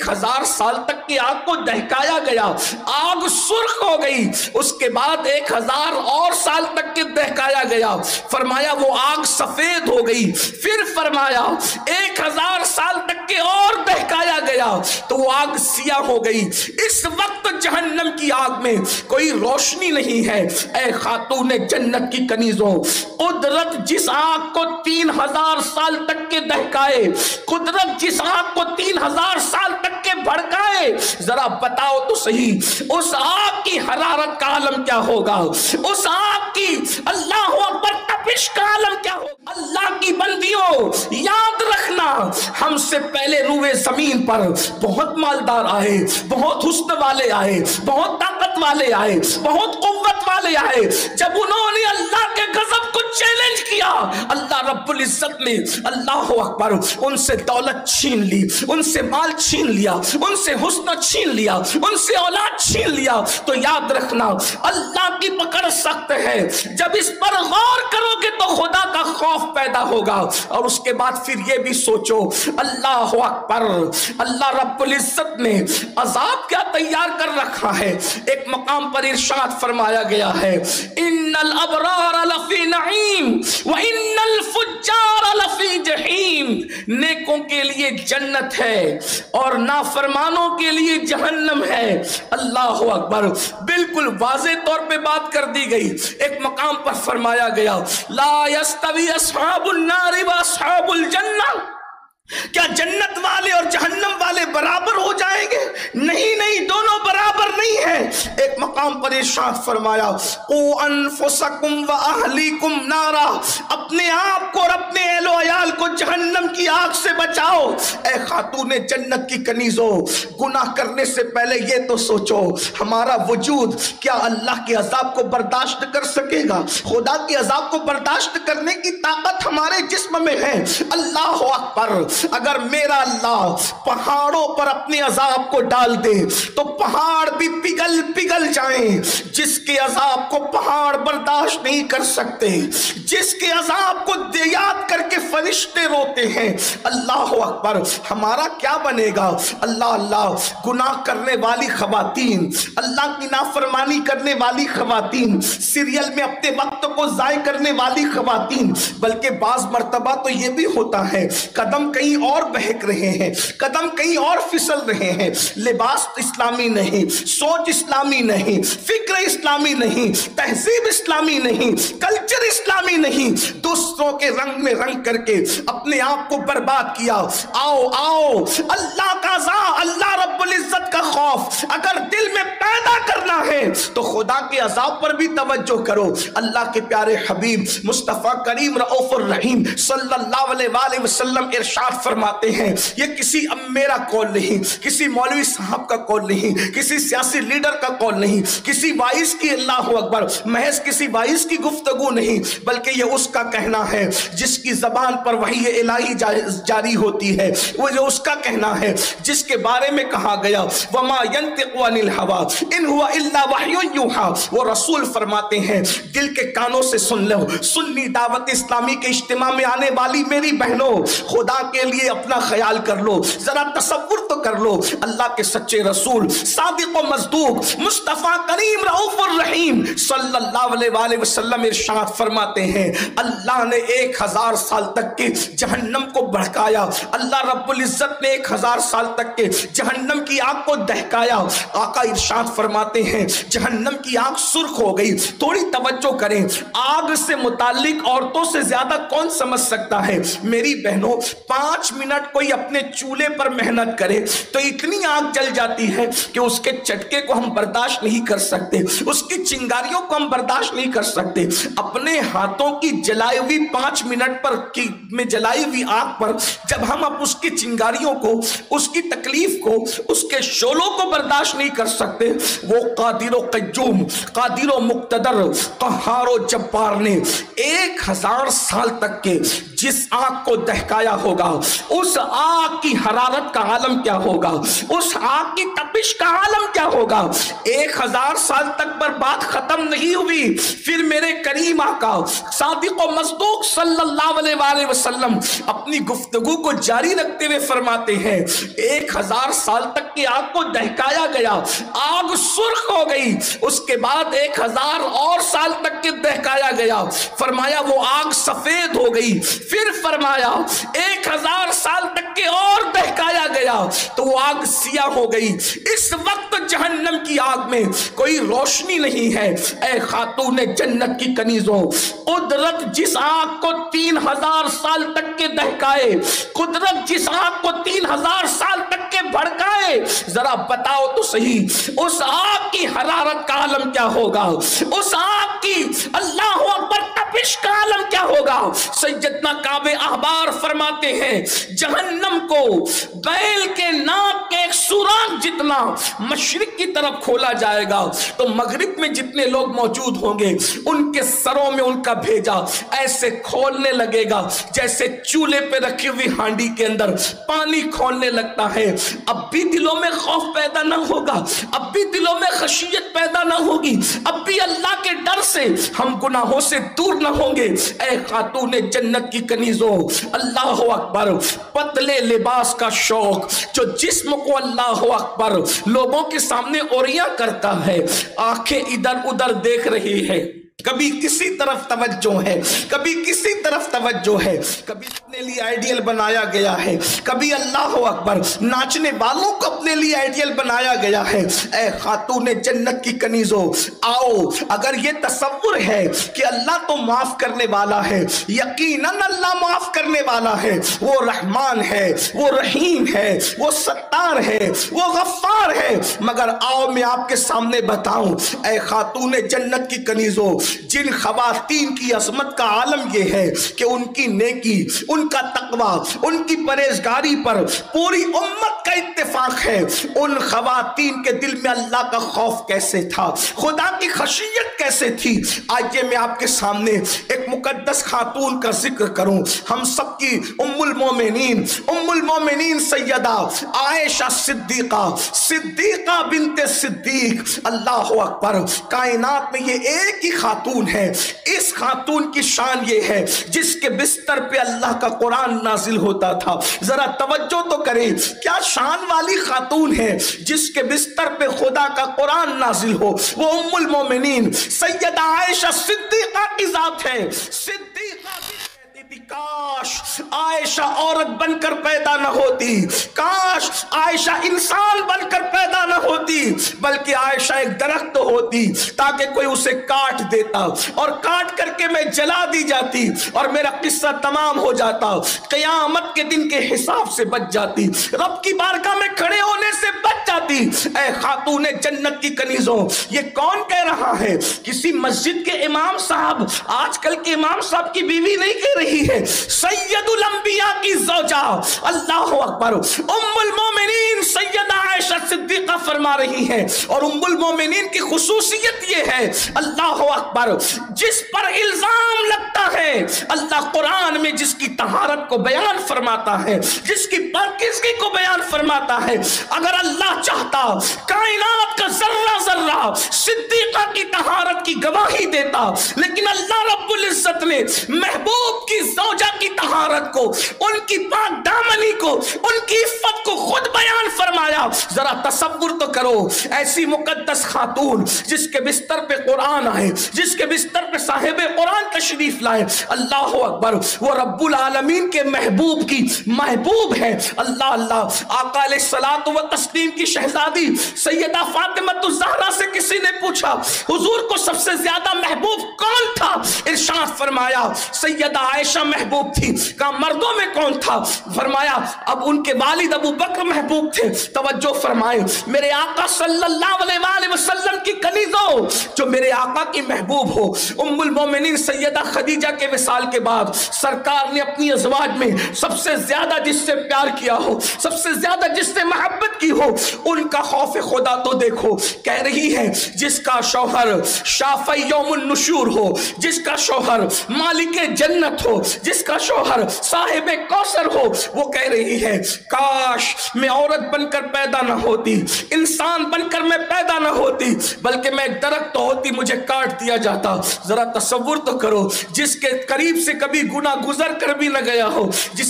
1000 سال تک کی آگ کو دہکایا گیا، آگ سرخ ہو گئی، اس کے بعد 1000 اور سال تک کے دہکایا گیا، فرمایا وہ آگ سفید ہو گئی، پھر فرمایا 1000 سال تک کے اور دہکایا گیا تو وہ آگ سیاہ ہو گئی۔ اس وقت جہنم کی آگ میں کوئی روشنی نہیں ہے۔ اے خاتون جنت کی کنیزوں، قدرت جس آگ کو 3000 سال تک کے دہکائے، قدرت جس آگ کو 3000 سال تک کے بھڑکائے، ذرا بتاؤ تو صحیح اس آگ کی حرارت کا عالم کیا ہوگا، اس آگ کی اللہ اکبر تپش کا عالم کیا ہوگا۔ اللہ کی بندیوں یاد رکھنا، ہم سے پہلے روئے زمین پر بہت مالدار آئے، بہت حسن والے آئے، بہت طاقت والے آئے، بہت قوت والے آئے، جب انہوں نے اللہ کے غضب کو چیلنج کیا، اللہ رب العزت نے اللہ اکبر ان سے دولت چھین لی، ان سے مال چھین لیا، ان سے حسن چھین لیا، ان سے اولاد چھین لیا۔ تو یاد رکھنا اللہ کی پکڑ سخت ہے، جب اس پر غور کرو گے تو خدا کا خوف پیدا ہوگا۔ اور اس کے بعد پھر یہ بھی سوچو اللہ اکبر، اللہ رب العزت نے عذاب کیا تیار کر رکھا ہے۔ ایک مقام پر ارشاد فرمایا گیا ہے ان الابرار لفی نعیم وان الفجار لفی جحیم، نیکوں کے لیے جنت ہے اور نافرمانوں کے لیے جہنم ہے۔ اللہ اکبر، بالکل واضح طور پہ بات کر دی گئی۔ ایک مقام پر فرمایا گیا لا یستوی اصحاب النار واصحاب الجنہ، کیا جنت والے اور جہنم والے برابر ہو جائیں گے؟ نہیں نہیں، دونوں برابر نہیں ہیں۔ ایک مقام پر ارشاد فرمایا قوا انفسکم واہلیکم نارا، اپنے آپ کو اور اپنے اہل و عیال کو جہنم کی آگ سے بچاؤ۔ اے خاتون جنت کی کنیزوں، گناہ کرنے سے پہلے یہ تو سوچو ہمارا وجود کیا اللہ کے عذاب کو برداشت کر سکے گا؟ خدا کے عذاب کو برداشت کرنے کی طاقت ہمارے جسم میں ہے۔ اللہ اکبر، اگر میرا اللہ پہاڑوں پر اپنے عذاب کو ڈال دے تو پہاڑ بھی پگھل پگھل جائیں۔ جس کے عذاب کو پہاڑ برداشت نہیں کر سکتے، جس کے عذاب کو یاد کر کے فرشتے روتے ہیں، اللہ اکبر، ہمارا کیا بنے گا؟ اللہ اللہ، گناہ کرنے والی خواتین، اللہ کی نافرمانی کرنے والی خواتین، سیریل میں اپنے وقت کو ضائع کرنے والی خواتین، بلکہ بعض مرتبہ تو یہ بھی ہوتا ہے قدم کہیں اور بہک رہے ہیں، قدم کہیں اور پھسل رہے ہیں، لباس اسلامی نہیں، سوچ اسلامی نہیں، فکر اسلامی نہیں، تہذیب اسلامی نہیں، کلچر اسلامی نہیں، دوسروں کے رنگ میں رنگ کر کے اپنے آپ کو برباد کیا۔ آؤ آؤ، اللہ کا عذاب، اللہ رب العزت کا خوف اگر دل میں پیدا کرنا ہے تو خدا کے عذاب پر بھی توجہ کرو۔ اللہ کے پیارے حبیب مصطفیٰ کریم رؤوف الرحیم صلی اللہ علیہ وآلہ وسلم ارشاد فرماتے ہیں، یہ کسی میرا قول نہیں، کسی مولوی صاحب کا قول نہیں، کسی سیاسی لیڈر کا قول نہیں، کسی وائس کی، اللہ اکبر، محض کسی وائس کی گفتگو نہیں، بلکہ یہ اس کا کہنا ہے جس کی زبان پر وحی الہی جاری ہوتی ہے، وہ جو اس کا کہنا ہے جس کے بارے میں کہا گیا وما ينطق عن الهوى ان هو الا وحی یوحى، وہ رسول فرماتے ہیں دل کے کانوں سے سن لو۔ سنی دعوت اسلامی کے اجتماع میں آنے والی میری بہنوں، خدا کے لیے اپنا خیال کر لو، ذرا تصور تو کر لو، اللہ کے سچے رسول صادق و مصدوق مصطفیٰ کریم رؤوف الرحیم صلی اللہ علیہ وآلہ وسلم ارشاد فرماتے ہیں اللہ نے 1000 سال تک کے جہنم کو بھڑکایا، اللہ رب العزت نے 1000 سال تک کے جہنم کی آگ کو دہکایا۔ آقا ارشاد فرماتے ہیں جہنم کی آگ سرخ ہو گئی۔ تھوڑی توجہ کریں، آگ سے متعلق عورتوں سے زیادہ کون سمجھ سکتا ہے؟ میری بہنوں، 5 منٹ کوئی اپنے چولہے پر محنت کرے تو اتنی آگ جل جاتی ہے کہ اس کے چٹکے کو ہم برداشت نہیں کر سکتے، اس کی چنگاریوں کو ہم برداشت نہیں کر سکتے۔ اپنے ہاتھوں کی جلائی ہوئی 5 منٹ پر میں جلائی ہوئی آگ پر جب ہم اب اس کی چنگاریوں کو، اس کی تکلیف کو، اس کے شعلوں کو برداشت نہیں کر سکتے، وہ قادر و قیوم، قادر و مقتدر، قہار و جبار نے 1000 سال تک کے जिस आग को दहकाया होगा उस आग की हरारत का आलम क्या होगा, उस आग की तपिश का आलम क्या होगा। 1000 साल तक पर बात खत्म नहीं हुई। फिर मेरे करीम आका सादिक व मसदूक सल्लल्लाहु अलैहि वसल्लम अपनी गुफ्तगू को जारी रखते हुए फरमाते हैं 1000 साल तक की आग को दहकाया गया, आग सुर्ख हो गई। उसके बाद 1000 और साल तक के दहकाया गया, फरमाया वो आग सफेद हो गई। फिर फरमाया 1000 साल तक के और दहकाया गया तो वो आग सिया हो गई। इस वक्त जहन्नम की आग में कोई रोशनी नहीं है। ऐ खातून जन्नत की कनीजों, कुदरत जिस आग को 3000 साल तक के दहकाए, कुदरत जिस आग को 3000 साल तक के भड़काए, जरा बताओ तो सही उस आग की हरारत का आलम क्या होगा, उस आग की अल्लाह अकबर तपिश का आलम क्या होगा। सैयदना काबे अहबार फरमाते हैं जहन्नम को बैल के नाक के एक सुराख जितना मशरिक की तरफ खोला जाएगा तो मगरिब में जितने लोग मौजूद होंगे उनके सरों में उनका भेजा ऐसे खोलने लगेगा जैसे चूल्हे पे रखी हुई हांडी के अंदर पानी खोलने लगता है। अब भी दिलों में खौफ पैदा ना होगा, अब भी दिलों में खशियत पैदा ना होगी, अब भी अल्लाह के डर से हम गुनाहों से दूर ना होंगे। ऐ खातून जन्नत की कनीजों, अल्लाह अकबर, पतले लिबास का शौक जो जिस्म को अल्लाह अकबर लोगों के सामने ओरिया करता है, आंखें इधर उधर देख रही है, कभी किसी तरफ तवज्जो है, कभी किसी तरफ तवज्जो है, कभी अपने लिए आइडियल बनाया गया है, कभी अल्लाह अकबर नाचने वालों को अपने लिए आइडियल बनाया गया है। ऐ खातून जन्नत की कनीजों, आओ, अगर ये तसव्वुर है कि अल्लाह तो माफ करने वाला है, यकीनन अल्लाह माफ करने वाला है, वो रहमान है, वो रहीम है, वो सत्तार है, वो गफ्फार है, मगर आओ मैं आपके सामने बताऊं, ऐ खातून जन्नत की कनीजों, जिन खवातीन की असमत का आलम यह है कि उनकी नेकी, उनका तकवा, उनकी परहेजगारी पर पूरी उम्मत का इत्तेफाक है, उन खवातीन के दिल में अल्लाह का खौफ कैसे था, खुदा की खशियत कैसे थी। आइए मैं आपके सामने एक मुकद्दस खातून का जिक्र करूं, हम सबकी उम्मुल मोमिनीन सैयदा आयशा सिद्दीका, सिद्दीका बिनते सिद्दीक, अल्लाह अकबर, कायनात में ये एक ही खातून है। इस खातून की शान ये है जिसके बिस्तर पे अल्लाह का कुरान नाजिल होता था। जरा तवज्जो तो करें, क्या शान वाली खातून है जिसके बिस्तर पे खुदा का कुरान नाजिल हो। वो उम्मुल मोमिनीन सैयदा आयशा सिद्दीका की जात है। सिद्दीका काश आयशा औरत बनकर पैदा न होती, काश आयशा इंसान बनकर पैदा न होती, बल्कि आयशा एक दरख्त होती ताकि कोई उसे काट देता और काट करके मैं जला दी जाती और मेरा किस्सा तमाम हो जाता, क़यामत के दिन के हिसाब से बच जाती, रब की बारगाह में खड़े होने से बच जाती। ऐ खातून जन्नत की कनीजों, ये कौन कह रहा है? किसी मस्जिद के इमाम साहब, आजकल के इमाम साहब की बीवी नहीं कह रही है, सैयदुल अंबिया की ज़ौजा, अल्लाह अकबर, उम्मुल मोमिनीन सैयदा आयशा सिद्दीका फरमा रही है। और उम्मुल मोमिनीन की खुसूसियत ये है, अल्लाह अकबर, जिस पर इल्जाम लगता है, अल्लाह कुरान में जिसकी तहारत को बयान फरमाता है, जिसकी पाकीज़गी को बयान फरमाता है, अगर अल्लाह चाहता कायनात का जर्रा जर्रा सिद्दीका की तहारत की गवाही देता, लेकिन अल्लाह रब्बुल इज्जत ने महबूब की ज़ौजा की तहारत को, उनकी पाक दामनी को, उनकी इफ़्फ़त को खुद बयान फरमाया। जरा तसव्वुर तो करो, ऐसी मुकद्दस खातून जिसके बिस्तर पे कुरान आए, जिसके बिस्तर पे साहिब कुरान तशरीफ लाए, अल्लाह अकबर, वो रब्बुल आलमीन के महबूब की महबूब है। अल्लाह अल्लाह। आका अलैहिस्सलातु व तस्लीम की शहजादी सैयदा फातिमतुज़ ज़हरा से किसी ने पूछा, हुजूर को सबसे ज्यादा महबूब कौन था? इरशाद फरमाया सैयदा आयशा महबूब थी। कहा मर्दों में कौन था? फरमाया अब उनके वालिद अबू बकर महबूब थे। तवज्जो फरमाए, मेरे आका सल्लल्लाहु अलैहि वसल्लम की कनीज़ों, जो मेरे आका की महबूब हो, उम्मुल मोमिनीन सैयदा खदीजा के विसाल के बाद सरकार ने अपनी अज़वाज में सबसे ज्यादा जिससे प्यार किया हो, सबसे ज्यादा जिससे मोहब्बत की हो, उनका खौफ खुदा तो देखो। कह रही है जिसका शौहर शाफ़ी यौमुन नुशूर हो, जिसका शौहर मालिक जन्नत हो, जिसका शौहर साहिब कौसर हो, वो कह रही है काश मैं औरत बनकर पैदा ना होती, इंसान बनकर मैं पैदा ना होती, बल्कि मैं एक दरख्त तो होती, मुझे काट दिया जाता। जरा तसव्वुर तो करो, जिसके करीब से कभी गुनाह गुजर कर भी न गया हो, जिस